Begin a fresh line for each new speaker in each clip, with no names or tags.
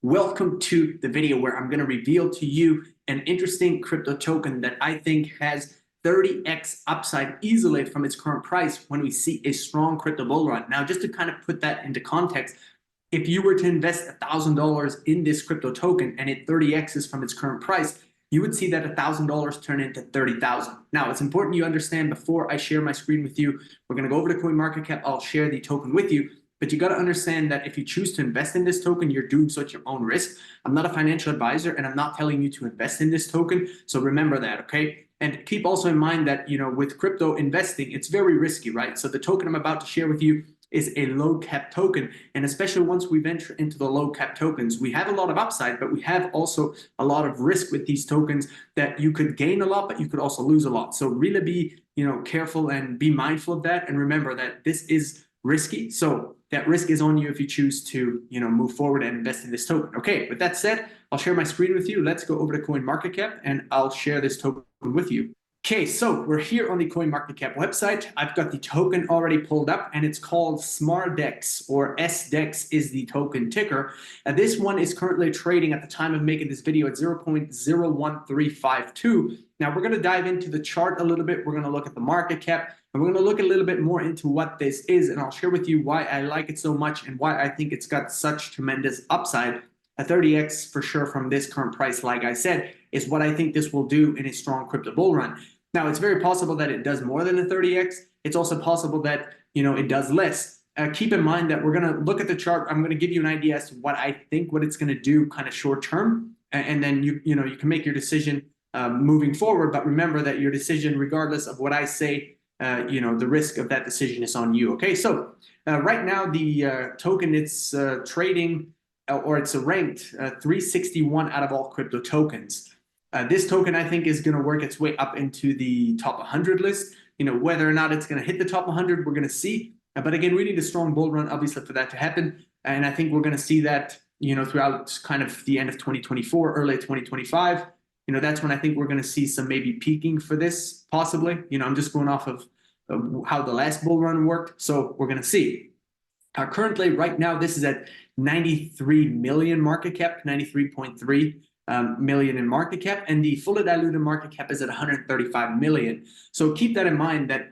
Welcome to the video where I'm going to reveal to you an interesting crypto token that I think has 30x upside easily from its current price when we see a strong crypto bull run. Now, just to kind of put that into context, if you were to invest $1,000 in this crypto token and it 30x's from its current price, you would see that $1,000 turn into 30,000. Now, it's important you understand before I share my screen with you, we're going to go over to CoinMarketCap. I'll share the token with you. But you got to understand that if you choose to invest in this token, you're doing so at your own risk. I'm not a financial advisor, and I'm not telling you to invest in this token. So remember that, okay? And keep also in mind that, with crypto investing, it's very risky, right? So the token I'm about to share with you is a low cap token. And especially once we venture into the low cap tokens, we have a lot of upside, but we have also a lot of risk with these tokens that you could gain a lot, but you could also lose a lot. So really be, careful and be mindful of that. And remember that this is risky. So that risk is on you if you choose to, move forward and invest in this token. Okay, with that said, I'll share my screen with you. Let's go over to CoinMarketCap and I'll share this token with you. Okay, so we're here on the CoinMarketCap website. I've got the token already pulled up and it's called SMARDEX, or SDEX is the token ticker. This one is currently trading at the time of making this video at 0.01352. Now we're gonna dive into the chart a little bit. We're gonna look at the market cap and we're gonna look a little bit more into what this is, and I'll share with you why I like it so much and why I think it's got such tremendous upside. A 30x for sure from this current price, like I said, is what I think this will do in a strong crypto bull run. Now, it's very possible that it does more than a 30x. It's also possible that, it does less. Keep in mind that we're going to look at the chart. I'm going to give you an idea as to what I think what it's going to do kind of short term. And then, you can make your decision moving forward. But remember that your decision, regardless of what I say, the risk of that decision is on you. Okay, so right now the token, it's trading, or it's ranked 361 out of all crypto tokens. This token, I think, is going to work its way up into the top 100 list. Whether or not it's going to hit the top 100, we're going to see. But again, we need a strong bull run, obviously, for that to happen. And I think we're going to see that, throughout kind of the end of 2024, early 2025. That's when I think we're going to see some maybe peaking for this, possibly. I'm just going off of how the last bull run worked. So we're going to see. Currently, right now, this is at 93 million market cap, 93.3 million in market cap, and the fully diluted market cap is at 135 million. So keep that in mind that,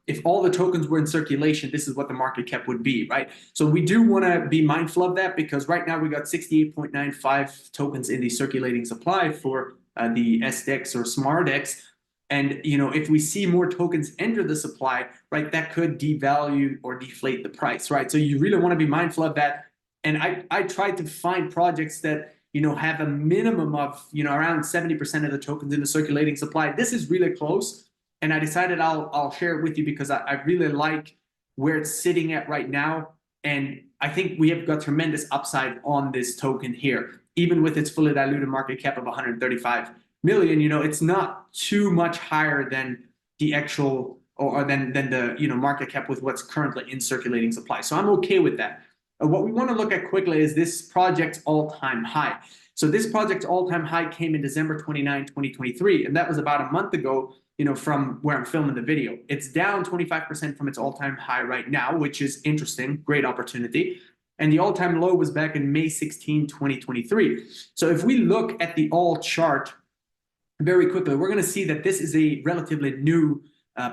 if all the tokens were in circulation, this is what the market cap would be, right? So we do want to be mindful of that, because right now we got 68.95 tokens in the circulating supply for the SDEX or SMARDEX. And, if we see more tokens enter the supply, right, that could devalue or deflate the price, right? So you really want to be mindful of that. And I tried to find projects that, have a minimum of, around 70% of the tokens in the circulating supply. This is really close. And I decided I'll share it with you because I really like where it's sitting at right now. And I think we have got tremendous upside on this token here, even with its fully diluted market cap of 135 million. It's not too much higher than the actual, or than the, market cap with what's currently in circulating supply. So I'm okay with that. What we want to look at quickly is this project's all-time high. So this project's all-time high came in December 29, 2023, and that was about a month ago, from where I'm filming the video. It's down 25% from its all-time high right now, which is interesting, great opportunity. And the all-time low was back in May 16, 2023. So if we look at the all chart very quickly, we're going to see that this is a relatively new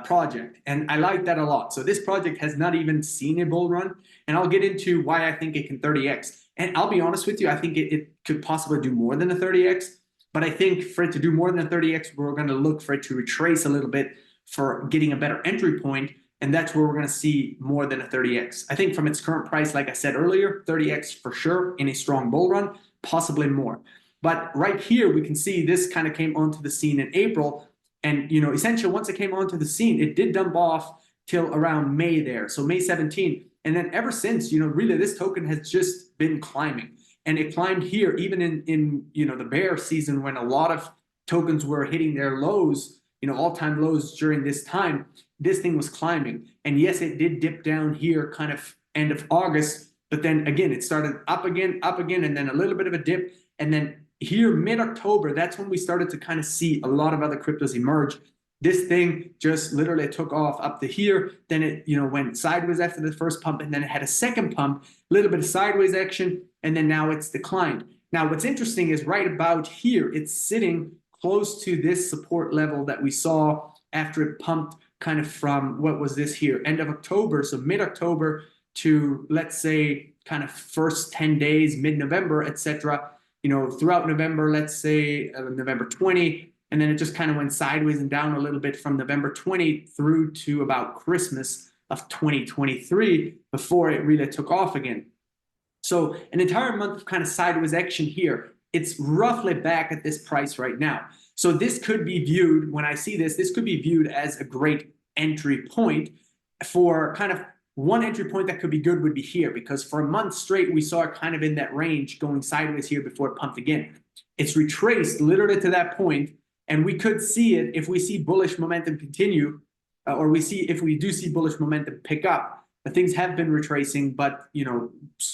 project, and I like that a lot. So this project has not even seen a bull run, and I'll get into why I think it can 30x. And I'll be honest with you, I think it could possibly do more than a 30x, but I think for it to do more than a 30x, we're going to look for it to retrace a little bit for getting a better entry point, and that's where we're going to see more than a 30x. I think from its current price, like I said earlier, 30x for sure in a strong bull run, possibly more. But right here, we can see this kind of came onto the scene in April. And, essentially, once it came onto the scene, it did dump off till around May there. So May 17. And then ever since, really, this token has just been climbing. And it climbed here, even in the bear season, when a lot of tokens were hitting their lows, all-time lows during this time, this thing was climbing. And yes, it did dip down here kind of end of August. But then again, it started up again, and then a little bit of a dip. And then here, mid-October, that's when we started to kind of see a lot of other cryptos emerge. This thing just literally took off up to here. Then it, went sideways after the first pump, and then it had a second pump, a little bit of sideways action, and then now it's declined. Now, what's interesting is right about here, it's sitting close to this support level that we saw after it pumped kind of from, what was this here, end of October, so mid-October to, let's say, kind of first 10 days, mid-November, etc. You know, throughout November, let's say November 20, and then it just kind of went sideways and down a little bit from November 20 through to about Christmas of 2023 before it really took off again. So an entire month of kind of sideways action here. It's roughly back at this price right now. So this could be viewed, when I see this could be viewed as a great entry point. For kind of one entry point that could be good would be here, because for a month straight, we saw it kind of in that range going sideways here before it pumped again. It's retraced literally to that point, and we could see it if we see bullish momentum continue, or if we do see bullish momentum pick up. Things have been retracing, but you know,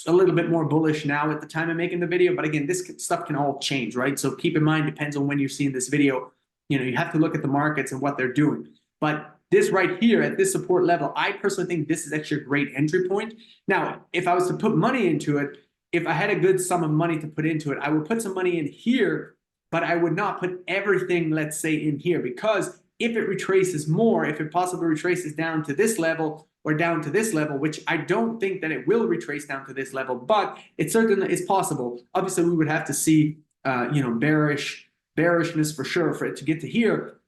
a little bit more bullish now at the time of making the video. But again, this stuff can all change, right? So keep in mind, depends on when you're seeing this video. You know, you have to look at the markets and what they're doing. But this right here at this support level, I personally think this is actually a great entry point. Now, if I was to put money into it, if I had a good sum of money to put into it, I would put some money in here, but I would not put everything, let's say, in here, because if it retraces more, if it possibly retraces down to this level or down to this level, which I don't think that it will retrace down to this level, but it certainly is possible. Obviously, we would have to see, you know, bearishness for sure for it to get to here.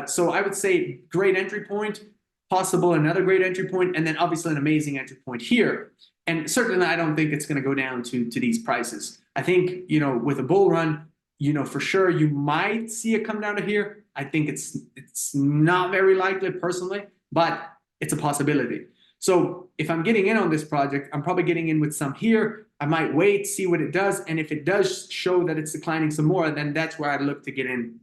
So I would say great entry point, possible another great entry point, and then obviously an amazing entry point here. And certainly, I don't think it's going to go down to these prices. I think, you know, with a bull run, you know, for sure you might see it come down to here. I think it's not very likely personally, but it's a possibility. So if I'm getting in on this project, I'm probably getting in with some here. I might wait, see what it does. And if it does show that it's declining some more, then that's where I'd look to get in,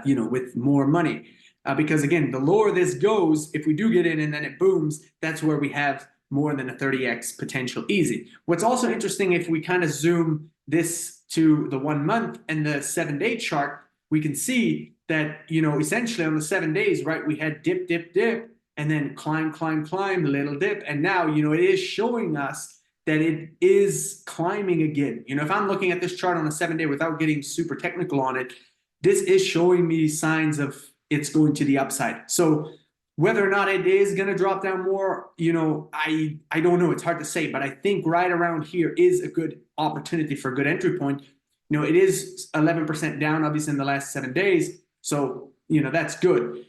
you know, with more money. Because again, the lower this goes, if we do get in and then it booms, that's where we have more than a 30x potential easy. What's also interesting, if we kind of zoom this to the 1 month and the 7-day chart, we can see that, you know, essentially on the 7 days, right, we had dip, dip, dip, and then climb, climb, climb, a little dip. And now, you know, it is showing us that it is climbing again. You know, if I'm looking at this chart on a 7-day without getting super technical on it, this is showing me signs of it's going to the upside. So whether or not it is going to drop down more, you know, I don't know. It's hard to say, but I think right around here is a good opportunity for a good entry point. You know, it is 11% down, obviously, in the last 7 days. So, you know, that's good.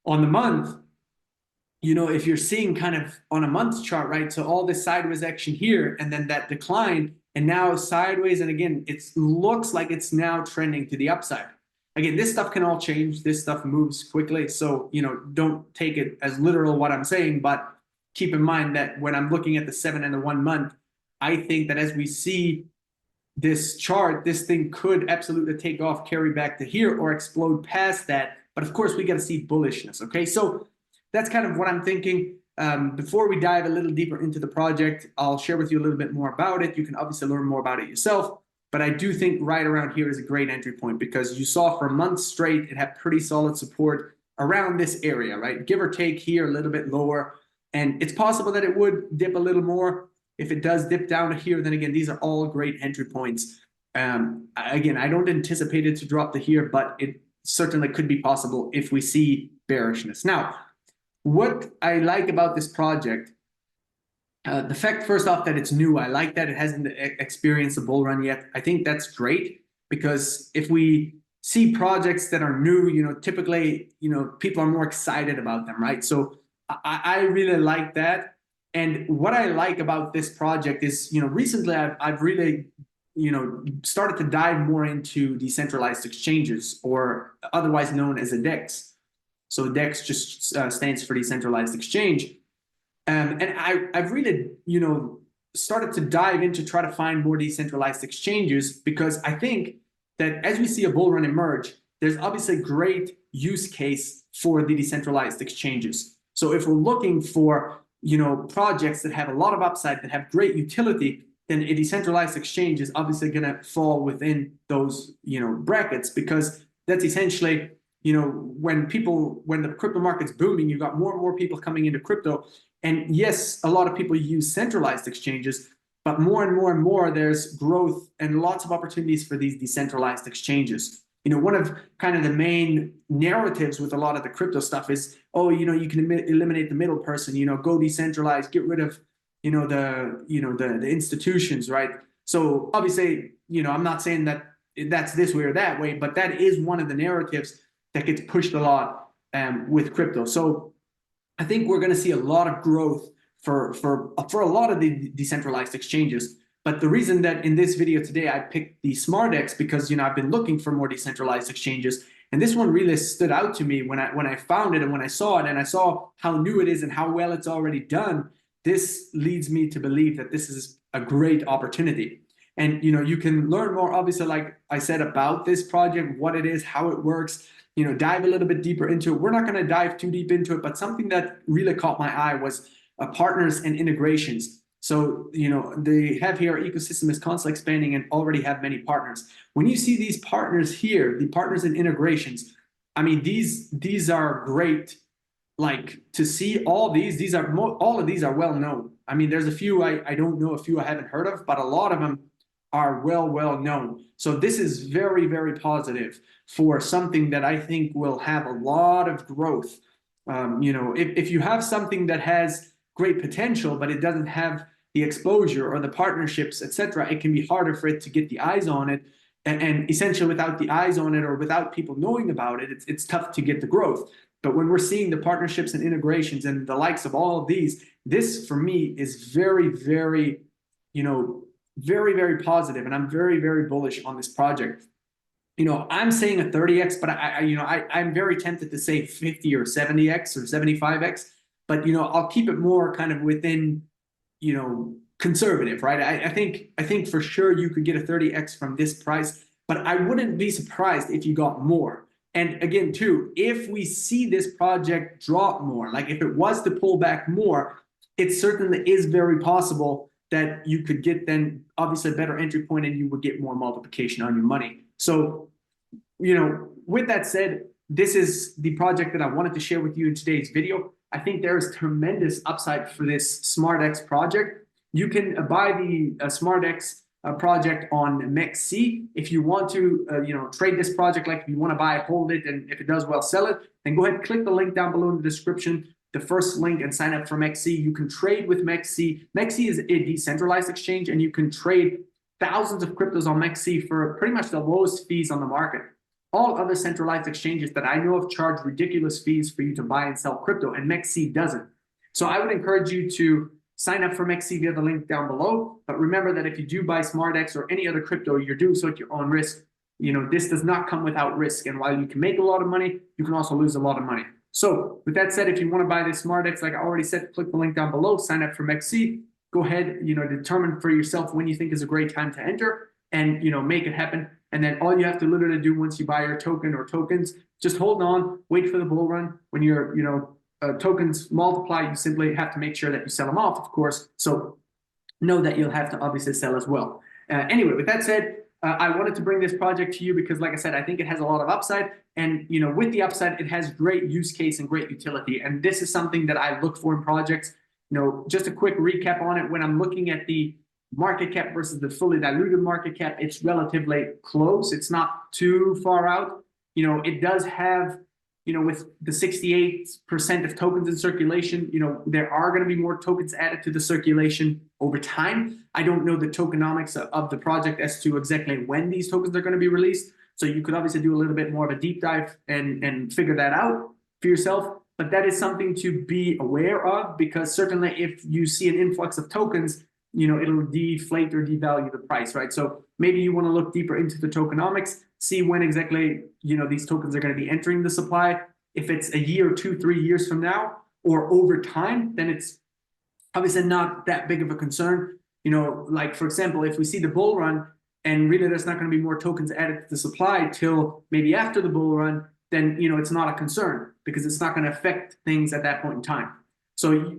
On the month, you know, if you're seeing kind of on a month chart, right? So all this sideways action here, and then that decline, and now sideways. And again, it looks like it's now trending to the upside. Again, this stuff can all change. This stuff moves quickly. So, you know, don't take it as literal what I'm saying, but keep in mind that when I'm looking at the 7 and the 1 month, I think that as we see this chart, this thing could absolutely take off, carry back to here, or explode past that. But of course, we got to see bullishness. Okay, so that's kind of what I'm thinking. Before we dive a little deeper into the project, I'll share with you a little bit more about it. You can obviously learn more about it yourself. But I do think right around here is a great entry point, because you saw for months straight, it had pretty solid support around this area, right? Give or take here a little bit lower. And it's possible that it would dip a little more. If it does dip down to here, then again, these are all great entry points. Again, I don't anticipate it to drop to here, but it certainly could be possible if we see bearishness. Now, what I like about this project, the fact, first off, that it's new. I like that it hasn't experienced a bull run yet. I think that's great, because if we see projects that are new, you know, typically, you know, people are more excited about them, right? So I really like that. And what I like about this project is, you know, recently I've really, you know, started to dive more into decentralized exchanges, or otherwise known as a DEX. So DEX just stands for decentralized exchange. And I've really, you know, started to dive in to try to find more decentralized exchanges, because I think that as we see a bull run emerge, there's obviously a great use case for the decentralized exchanges. So if we're looking for, you know, projects that have a lot of upside, that have great utility, then a decentralized exchange is obviously going to fall within those, you know, brackets, because that's essentially, you know, when the crypto market's booming, you've got more and more people coming into crypto. And yes, a lot of people use centralized exchanges, but more and more and more, there's growth and lots of opportunities for these decentralized exchanges. One of kind of the main narratives with a lot of the crypto stuff is, oh, you can eliminate the middle person, go decentralized, get rid of, the institutions, right? So obviously, I'm not saying that that's this way or that way, but that is one of the narratives that gets pushed a lot with crypto. So I think we're going to see a lot of growth for a lot of the decentralized exchanges. But the reason that in this video today I picked the SmartX, because I've been looking for more decentralized exchanges, and this one really stood out to me when I found it and when I saw it, and I saw how new it is and how well it's already done. This leads me to believe that this is a great opportunity. And you can learn more, obviously, like I said, about this project, what it is, how it works, dive a little bit deeper into it. We're not going to dive too deep into it, but something that really caught my eye was partners and integrations. So, they have here, our ecosystem is constantly expanding and already have many partners. When you see these partners here, the partners and integrations, I mean, these are great. Like, to see all these are all of these are well known. I mean, there's a few I don't know, a few I haven't heard of, but a lot of them are well known. So this is very, very positive for something that I think will have a lot of growth. If you have something that has great potential, but it doesn't have the exposure or the partnerships, etc., it can be harder for it to get the eyes on it. And essentially, without the eyes on it or without people knowing about it, it's tough to get the growth. But when we're seeing the partnerships and integrations and the likes of all of these, this for me is very, very, very, very positive, and I'm very, very bullish on this project. I'm saying a 30x, but I'm very tempted to say 50 or 70x or 75x, but I'll keep it more kind of within, conservative, right? I think for sure you could get a 30x from this price, but I wouldn't be surprised if you got more. And again, too, if we see this project drop more, like if it was to pull back more, it certainly is very possible that you could get then obviously a better entry point and you would get more multiplication on your money. So, with that said, this is the project that I wanted to share with you in today's video. I think there is tremendous upside for this SmartX project. You can buy the SmartX project on MEXC. If you want to, trade this project, like if you want to buy it, hold it, and if it does well, sell it, then go ahead and click the link down below in the description, the first link, and sign up for MEXC. You can trade with MEXC. MEXC is a decentralized exchange, and you can trade thousands of cryptos on MEXC for pretty much the lowest fees on the market. All other centralized exchanges that I know of charge ridiculous fees for you to buy and sell crypto, and MEXC doesn't. So I would encourage you to sign up for MEXC via the link down below. But remember that if you do buy SmartX or any other crypto, you're doing so at your own risk. This does not come without risk. And while you can make a lot of money, you can also lose a lot of money. So with that said, if you want to buy this SmartX, like I already said, click the link down below, sign up for MEXC. Go ahead, determine for yourself when you think is a great time to enter and, make it happen. And then all you have to literally do once you buy your token or tokens, just hold on, wait for the bull run. When your tokens multiply, you simply have to make sure that you sell them off, of course. So know that you'll have to obviously sell as well. Anyway, with that said, I wanted to bring this project to you because, like I said, I think it has a lot of upside. And, with the upside, it has great use case and great utility. And this is something that I look for in projects. Just a quick recap on it. When I'm looking at the market cap versus the fully diluted market cap, it's relatively close. It's not too far out. It does have, with the 68% of tokens in circulation, there are going to be more tokens added to the circulation over time. I don't know the tokenomics of the project as to exactly when these tokens are going to be released. So you could obviously do a little bit more of a deep dive and figure that out for yourself. But that is something to be aware of, because certainly if you see an influx of tokens, it'll deflate or devalue the price, right? So maybe you want to look deeper into the tokenomics, see when exactly, these tokens are going to be entering the supply. If it's a year, 2, 3 years from now, or over time, then it's obviously not that big of a concern. Like for example, if we see the bull run and really there's not going to be more tokens added to the supply till maybe after the bull run, then, it's not a concern because it's not going to affect things at that point in time. So,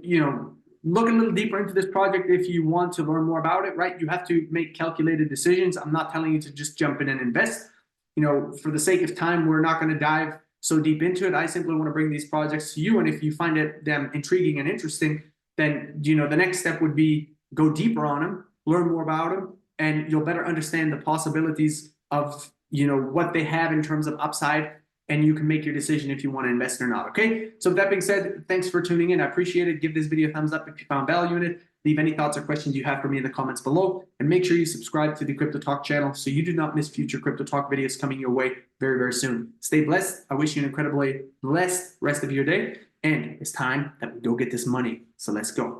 look a little deeper into this project if you want to learn more about it, right? You have to make calculated decisions. I'm not telling you to just jump in and invest. For the sake of time, we're not going to dive so deep into it. I simply want to bring these projects to you. And if you find them intriguing and interesting, then, the next step would be go deeper on them, learn more about them, and you'll better understand the possibilities of, you know, what they have in terms of upside, and you can make your decision if you want to invest or not. Okay, so with that being said, thanks for tuning in. I appreciate it. Give this video a thumbs up if you found value in it. Leave any thoughts or questions you have for me in the comments below, and make sure you subscribe to the Crypto Talk channel so you do not miss future Crypto Talk videos coming your way very, very soon. Stay blessed. I wish you an incredibly blessed rest of your day, and it's time that we go get this money. So let's go.